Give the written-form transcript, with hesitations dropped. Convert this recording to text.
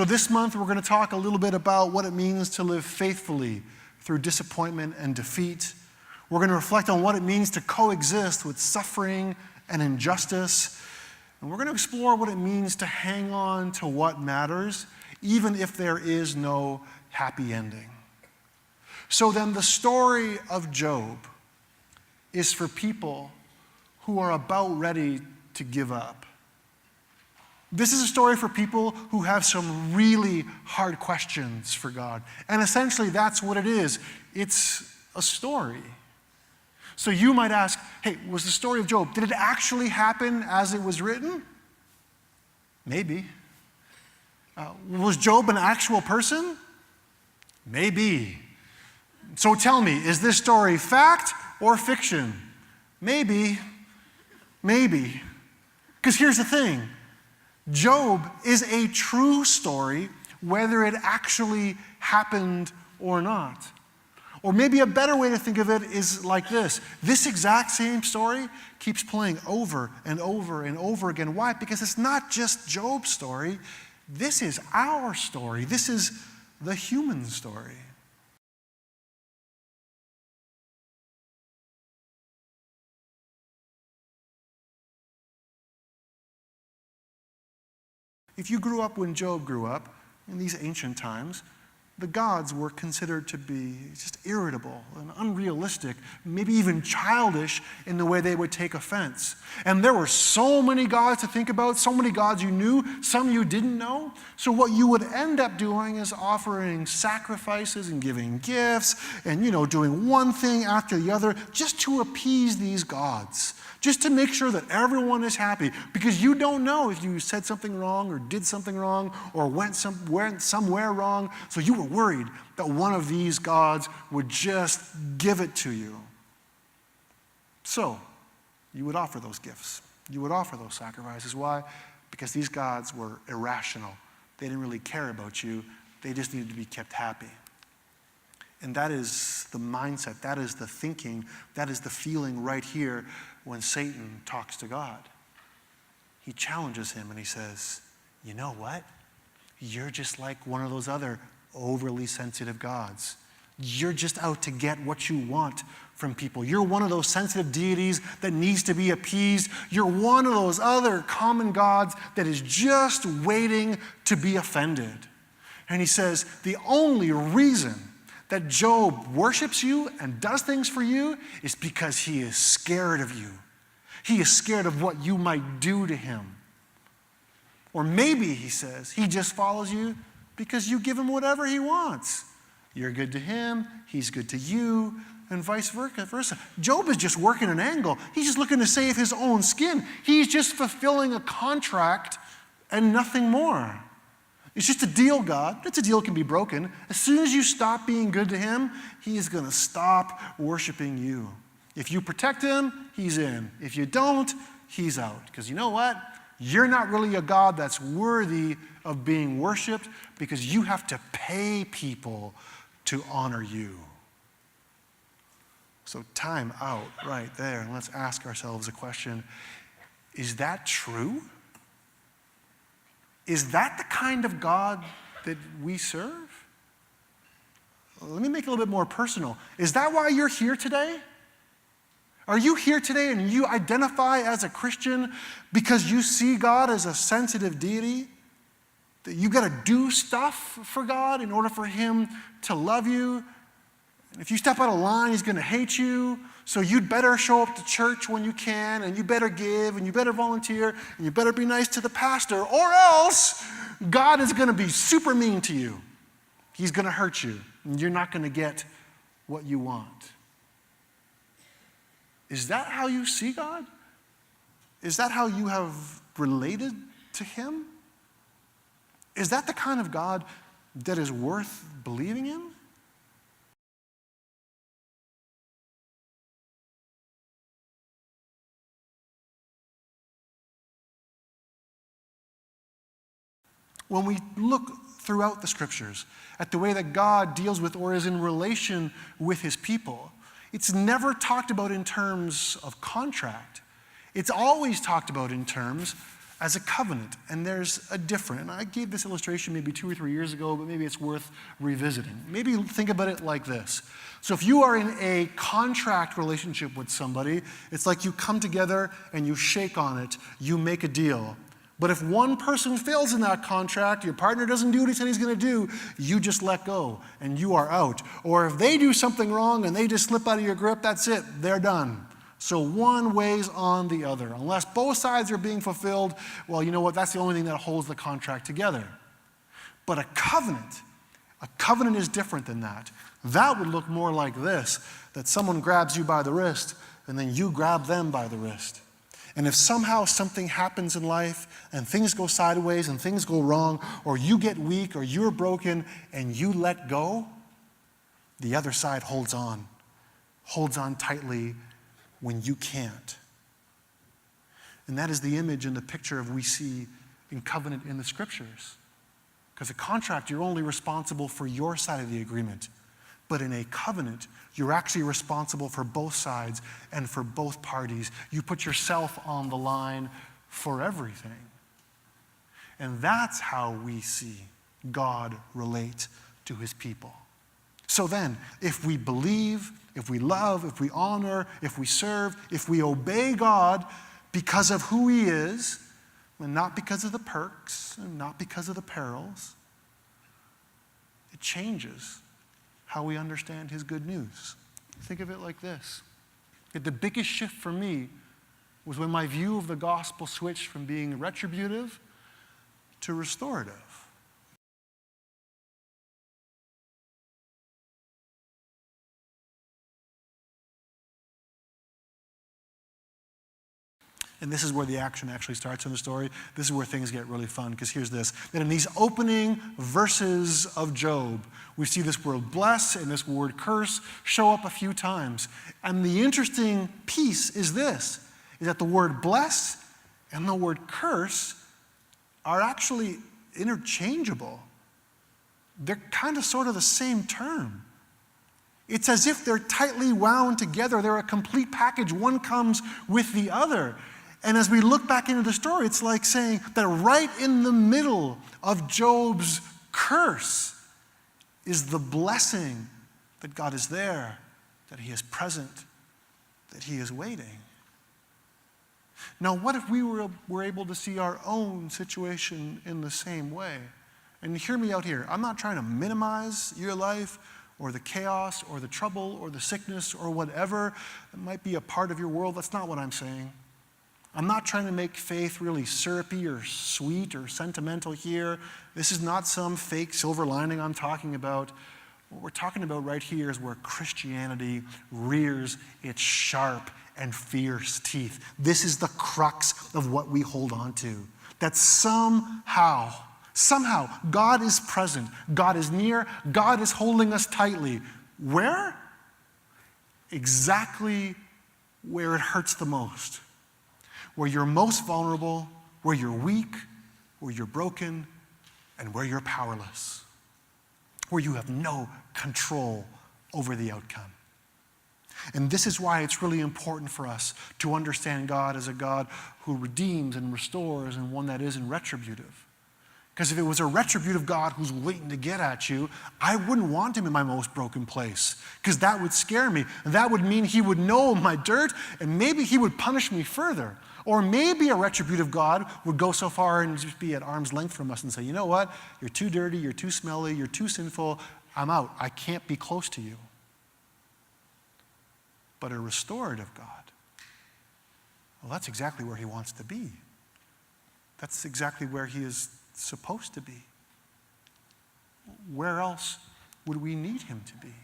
So this month we're going to talk a little bit about what it means to live faithfully through disappointment and defeat. We're going to reflect on what it means to coexist with suffering and injustice. And we're going to explore what it means to hang on to what matters, even if there is no happy ending. So then the story of Job is for people who are about ready to give up. This is a story for people who have some really hard questions for God. And essentially that's what it is. It's a story. So you might ask, hey, was the story of Job, did it actually happen as it was written? Maybe. Was Job an actual person? Maybe. So tell me, is this story fact or fiction? Maybe. Maybe. Because here's the thing. Job is a true story, whether it actually happened or not. Or maybe a better way to think of it is like this. This exact same story keeps playing over and over and over again. Why? Because it's not just Job's story. This is our story. This is the human story. If you grew up when Job grew up, in these ancient times, the gods were considered to be just irritable and unrealistic, maybe even childish in the way they would take offense. And there were so many gods to think about, so many gods you knew, some you didn't know. So what you would end up doing is offering sacrifices and giving gifts and, doing one thing after the other just to appease these gods. Just to make sure that everyone is happy, because you don't know if you said something wrong or did something wrong or went somewhere wrong, so you were worried that one of these gods would just give it to you. So, you would offer those gifts. You would offer those sacrifices. Why? Because these gods were irrational. They didn't really care about you. They just needed to be kept happy. And that is the mindset, that is the thinking, that is the feeling right here when Satan talks to God. He challenges him and he says, you know what? You're just like one of those other overly sensitive gods. You're just out to get what you want from people. You're one of those sensitive deities that needs to be appeased. You're one of those other common gods that is just waiting to be offended. And he says, the only reason that Job worships you and does things for you is because he is scared of you. He is scared of what you might do to him. Or maybe, he says, he just follows you because you give him whatever he wants. You're good to him, he's good to you, and vice versa. Job is just working an angle. He's just looking to save his own skin. He's just fulfilling a contract and nothing more. It's just a deal, God. It's a deal that can be broken. As soon as you stop being good to him, he is going to stop worshiping you. If you protect him, he's in. If you don't, he's out. Because you know what? You're not really a God that's worthy of being worshiped because you have to pay people to honor you. So time out right there, and let's ask ourselves a question. Is that true? Is that the kind of God that we serve? Let me make it a little bit more personal. Is that why you're here today? Are you here today and you identify as a Christian because you see God as a sensitive deity? That you got to do stuff for God in order for him to love you? And if you step out of line, he's going to hate you. So you'd better show up to church when you can, and you better give, and you better volunteer, and you better be nice to the pastor, or else God is going to be super mean to you. He's going to hurt you, and you're not going to get what you want. Is that how you see God? Is that how you have related to him? Is that the kind of God that is worth believing in? When we look throughout the scriptures at the way that God deals with or is in relation with his people, it's never talked about in terms of contract. It's always talked about in terms as a covenant, and there's a different, and I gave this illustration maybe 2 or 3 years ago, but maybe it's worth revisiting. Maybe think about it like this. So if you are in a contract relationship with somebody, it's like you come together and you shake on it, you make a deal. But if one person fails in that contract, your partner doesn't do what he said he's going to do, you just let go and you are out. Or if they do something wrong and they just slip out of your grip, that's it, they're done. So one weighs on the other. Unless both sides are being fulfilled, well, you know what? That's the only thing that holds the contract together. But a covenant is different than that. That would look more like this, that someone grabs you by the wrist and then you grab them by the wrist. And if somehow something happens in life and things go sideways and things go wrong, or you get weak or you're broken and you let go, the other side holds on tightly when you can't. And that is the image and the picture of we see in covenant in the scriptures. Because a contract, you're only responsible for your side of the agreement. But in a covenant, you're actually responsible for both sides and for both parties. You put yourself on the line for everything. And that's how we see God relate to his people. So then, if we believe, if we love, if we honor, if we serve, if we obey God because of who he is, and not because of the perks, and not because of the perils, it changes how we understand his good news. Think of it like this. The biggest shift for me was when my view of the gospel switched from being retributive to restorative. And this is where the action actually starts in the story. This is where things get really fun, because here's this. That in these opening verses of Job, we see this word bless and this word curse show up a few times. And the interesting piece is this, is that the word bless and the word curse are actually interchangeable. They're kind of sort of the same term. It's as if they're tightly wound together. They're a complete package. One comes with the other. And as we look back into the story, it's like saying that right in the middle of Job's curse is the blessing that God is there, that he is present, that he is waiting. Now, what if we were able to see our own situation in the same way? And hear me out here. I'm not trying to minimize your life or the chaos or the trouble or the sickness or whatever that might be a part of your world. That's not what I'm saying. I'm not trying to make faith really syrupy or sweet or sentimental here. This is not some fake silver lining I'm talking about. What we're talking about right here is where Christianity rears its sharp and fierce teeth. This is the crux of what we hold on to. That somehow, God is present, God is near, God is holding us tightly. Where? Exactly where it hurts the most. Where you're most vulnerable, where you're weak, where you're broken, and where you're powerless. Where you have no control over the outcome. And this is why it's really important for us to understand God as a God who redeems and restores and one that isn't retributive. Because if it was a retributive God who's waiting to get at you, I wouldn't want him in my most broken place. Because that would scare me. And that would mean he would know my dirt, and maybe he would punish me further. Or maybe a retributive God would go so far and just be at arm's length from us and say, you know what? You're too dirty, you're too smelly, you're too sinful. I'm out. I can't be close to you. But a restorative God, well, that's exactly where he wants to be. That's exactly where he is supposed to be. Where else would we need him to be?